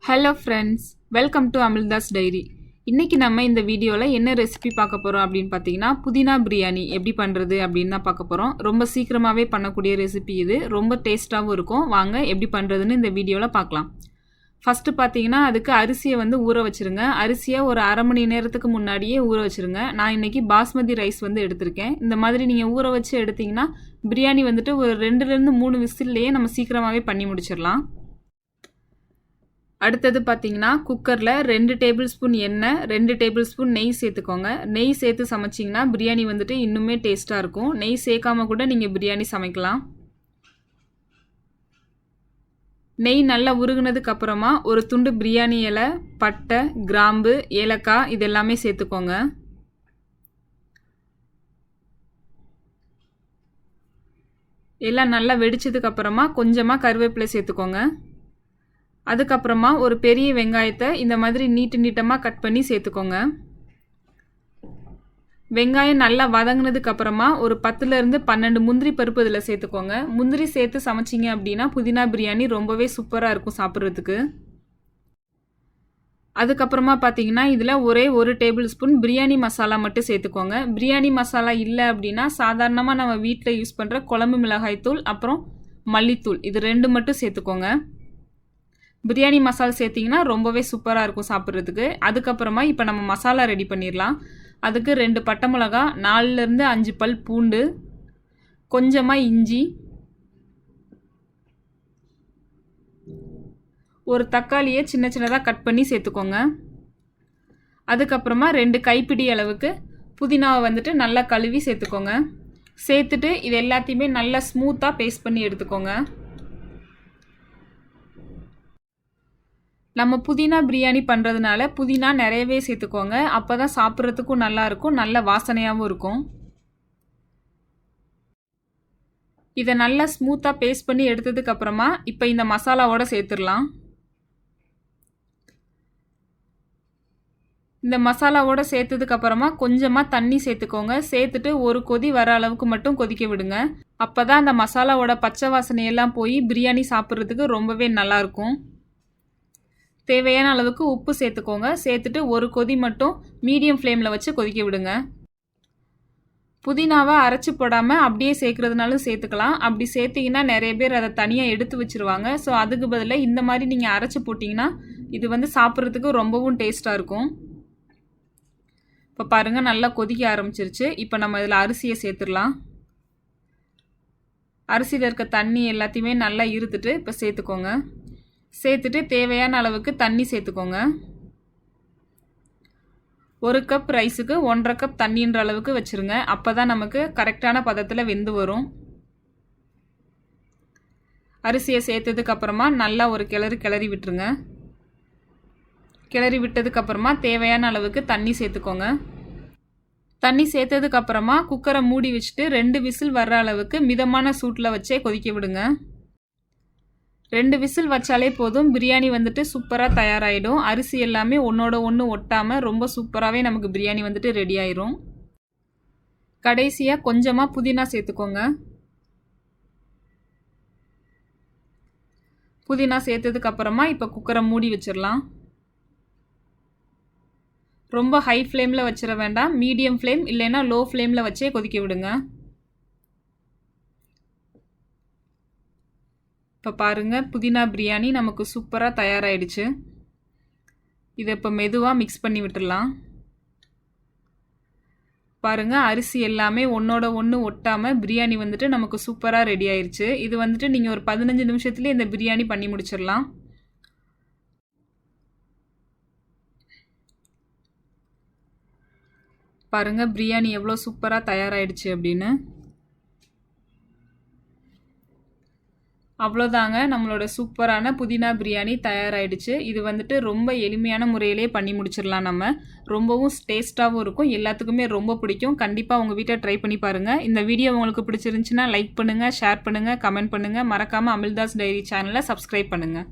Hello friends, welcome to அமில்தாஸ் diary. இன்றைக்கி நம்ம இந்த வீடியோவில் என்ன ரெசிபி பார்க்க போகிறோம் அப்படின்னு பார்த்தீங்கன்னா, புதினா பிரியாணி எப்படி பண்ணுறது அப்படின்னு தான் பார்க்க போகிறோம். ரொம்ப சீக்கிரமாகவே பண்ணக்கூடிய ரெசிபி இது. ரொம்ப டேஸ்ட்டாகவும் இருக்கும். வாங்க எப்படி பண்ணுறதுன்னு இந்த வீடியோவில் பார்க்கலாம். ஃபஸ்ட்டு பார்த்தீங்கன்னா, அதுக்கு அரிசியை ஊற வச்சுருங்க. அரிசியை ஒரு அரை மணி நேரத்துக்கு முன்னாடியே ஊற வச்சுருங்க. நான் இன்றைக்கி பாஸ்மதி ரைஸ் எடுத்திருக்கேன். இந்த மாதிரி நீங்கள் ஊற வச்சு எடுத்திங்கன்னா பிரியாணி ஒரு 2லேருந்து 3 விசில்லையே நம்ம சீக்கிரமாகவே பண்ணி முடிச்சிடலாம். அடுத்தது பார்த்தீங்கன்னா, குக்கரில் 2 டேபிள் ஸ்பூன் எண்ணெய், 2 டேபிள் ஸ்பூன் நெய் சேர்த்துக்கோங்க. நெய் சேர்த்து சமைச்சிங்கன்னா பிரியாணி இன்னுமே டேஸ்ட்டாக இருக்கும். நெய் சேர்க்காம கூட நீங்கள் பிரியாணி சமைக்கலாம். நெய் நல்லா உருகுனதுக்கு அப்புறமா ஒரு துண்டு பிரியாணி இலை, பட்டை, கிராம்பு, ஏலக்காய் இது எல்லாமே சேர்த்துக்கோங்க. எல்லாம் நல்லா வெடிச்சதுக்கு அப்புறமா கொஞ்சமாக கருவேப்பிலை சேர்த்துக்கோங்க. அதுக்கப்புறமா ஒரு பெரிய வெங்காயத்தை இந்த மாதிரி நீட்டமாக கட் பண்ணி சேர்த்துக்கோங்க. வெங்காயம் நல்லா வதங்கினதுக்கு அப்புறமா ஒரு 10லேருந்து 12 முந்திரி பருப்பு இதில் சேர்த்துக்கோங்க. முந்திரி சேர்த்து சமைச்சிங்க அப்படின்னா புதினா பிரியாணி ரொம்பவே சூப்பராக இருக்கும் சாப்பிட்றதுக்கு. அதுக்கப்புறமா பார்த்தீங்கன்னா, இதில் ஒரே 1 டேபிள் ஸ்பூன் பிரியாணி மசாலா மட்டும் சேர்த்துக்கோங்க. பிரியாணி மசாலா இல்லை அப்படின்னா சாதாரணமாக நம்ம வீட்டில் யூஸ் பண்ணுற குழம்பு மிளகாய்த்தூள் அப்புறம் மல்லித்தூள் இது 2 மட்டும் சேர்த்துக்கோங்க. பிரியாணி மசாலா சேர்த்திங்கன்னா ரொம்பவே சூப்பராக இருக்கும் சாப்பிட்றதுக்கு. அதுக்கப்புறமா இப்போ நம்ம மசாலா ரெடி பண்ணிடலாம். அதுக்கு 2 பட்டை மிளகா, 4லேருந்து 5 பல் பூண்டு, கொஞ்சமாக இஞ்சி, ஒரு தக்காளியை சின்ன சின்னதாக கட் பண்ணி சேர்த்துக்கோங்க. அதுக்கப்புறமா 2 கைப்பிடி அளவுக்கு புதினாவை நல்லா கழுவி சேர்த்துக்கோங்க. சேர்த்துட்டு இது எல்லாத்தையுமே நல்லா ஸ்மூத்தாக பேஸ்ட் பண்ணி எடுத்துக்கோங்க. நம்ம புதினா பிரியாணி பண்ணுறதுனால புதினா நிறையவே சேர்த்துக்கோங்க. அப்போ தான் சாப்பிட்றதுக்கும் நல்லாயிருக்கும், நல்ல வாசனையாகவும் இருக்கும். இதை நல்லா ஸ்மூத்தாக பேஸ்ட் பண்ணி எடுத்ததுக்கப்புறமா இப்போ இந்த மசாலாவோட சேர்த்துடலாம். இந்த மசாலாவோட சேர்த்ததுக்கப்புறமா கொஞ்சமாக தண்ணி சேர்த்துக்கோங்க. சேர்த்துட்டு ஒரு கொதி வர அளவுக்கு மட்டும் கொதிக்க விடுங்க. அப்போ தான் அந்த மசாலாவோட பச்சை வாசனையெல்லாம் போய் பிரியாணி சாப்பிட்றதுக்கு ரொம்பவே நல்லாயிருக்கும். தேவையான அளவுக்கு உப்பு சேர்த்துக்கோங்க. சேர்த்துட்டு ஒரு கொதி மட்டும் மீடியம் ஃப்ளேமில் வச்சு கொதிக்க விடுங்க. புதினாவை அரைச்சி போடாமல் அப்படியே சேர்க்குறதுனாலும் சேர்த்துக்கலாம். அப்படி சேர்த்திங்கன்னா நிறைய பேர் அதை தனியாக எடுத்து வச்சுருவாங்க. ஸோ அதுக்கு பதிலாக இந்த மாதிரி நீங்கள் அரைச்சி போட்டிங்கன்னா இது சாப்பிட்றதுக்கு ரொம்பவும் டேஸ்ட்டாக இருக்கும். இப்போ பாருங்கள், நல்லா கொதிக்க ஆரம்பிச்சிருச்சு. இப்போ நம்ம இதில் அரிசியை சேர்த்துடலாம். அரிசியில் இருக்க தண்ணி எல்லாத்தையுமே நல்லா இருத்துட்டு இப்போ சேர்த்துக்கோங்க. சேர்த்துட்டு தேவையான அளவுக்கு தண்ணி சேர்த்துக்கோங்க. 1 கப் ரைஸுக்கு 1.5 கப் தண்ணின்ற அளவுக்கு வச்சுருங்க. அப்போ தான் நமக்கு கரெக்டான பதத்தில் வெந்து வரும். அரிசியை சேர்த்ததுக்கப்புறமா நல்லா ஒரு கிளறி விட்டுருங்க. கிளறி விட்டதுக்கப்புறமா தேவையான அளவுக்கு தண்ணி சேர்த்துக்கோங்க. தண்ணி சேர்த்ததுக்கப்புறமா குக்கரை மூடி வச்சுட்டு 2 விசில் வர்ற அளவுக்கு மிதமான சூட்டில் வச்சே கொதிக்க விடுங்க. 2 விசில் வச்சாலே போதும். பிரியாணி சூப்பராக தயாராகிடும். அரிசி எல்லாமே ஒன்றோட ஒன்று ஒட்டாமல் ரொம்ப சூப்பராகவே நமக்கு பிரியாணி ரெடி ஆயிரும். கடைசியாக கொஞ்சமாக புதினா சேர்த்துக்கோங்க. புதினா சேர்த்ததுக்கப்புறமா இப்போ குக்கரை மூடி வச்சிடலாம். ரொம்ப ஹை ஃப்ளேமில் வச்சிட வேண்டாம். மீடியம் ஃப்ளேம் இல்லைன்னா லோ ஃப்ளேமில் வச்சே கொதிக்க விடுங்க. இப்போ பாருங்கள், புதினா பிரியாணி நமக்கு சூப்பராக தயாராகிடுச்சு. இதை இப்போ மெதுவாக மிக்ஸ் பண்ணி விட்டுடலாம். பாருங்கள், அரிசி எல்லாமே ஒன்றோட ஒன்று ஒட்டாமல் பிரியாணி நமக்கு சூப்பராக ரெடி ஆயிடுச்சு. இது நீங்கள் ஒரு 15 நிமிஷத்துலேயே இந்த பிரியாணி பண்ணி முடிச்சிடலாம். பாருங்கள், பிரியாணி எவ்வளோ சூப்பராக தயாராகிடுச்சு அப்படின்னு. அவ்வளோதாங்க, நம்மளோட சூப்பரான புதினா பிரியாணி தயாராகிடுச்சு. இது ரொம்ப எளிமையான முறையிலே பண்ணி முடிச்சிடலாம். நம்ம ரொம்பவும் டேஸ்ட்டாகவும் இருக்கும். எல்லாத்துக்குமே ரொம்ப பிடிக்கும். கண்டிப்பாக உங்கள் வீட்டை ட்ரை பண்ணி பாருங்கள். இந்த வீடியோ உங்களுக்கு பிடிச்சிருந்துச்சுன்னா லைக் பண்ணுங்கள், ஷேர் பண்ணுங்கள், கமெண்ட் பண்ணுங்கள். மறக்காமல் அமில்தாஸ் டைரி சேனலை சப்ஸ்கிரைப் பண்ணுங்கள்.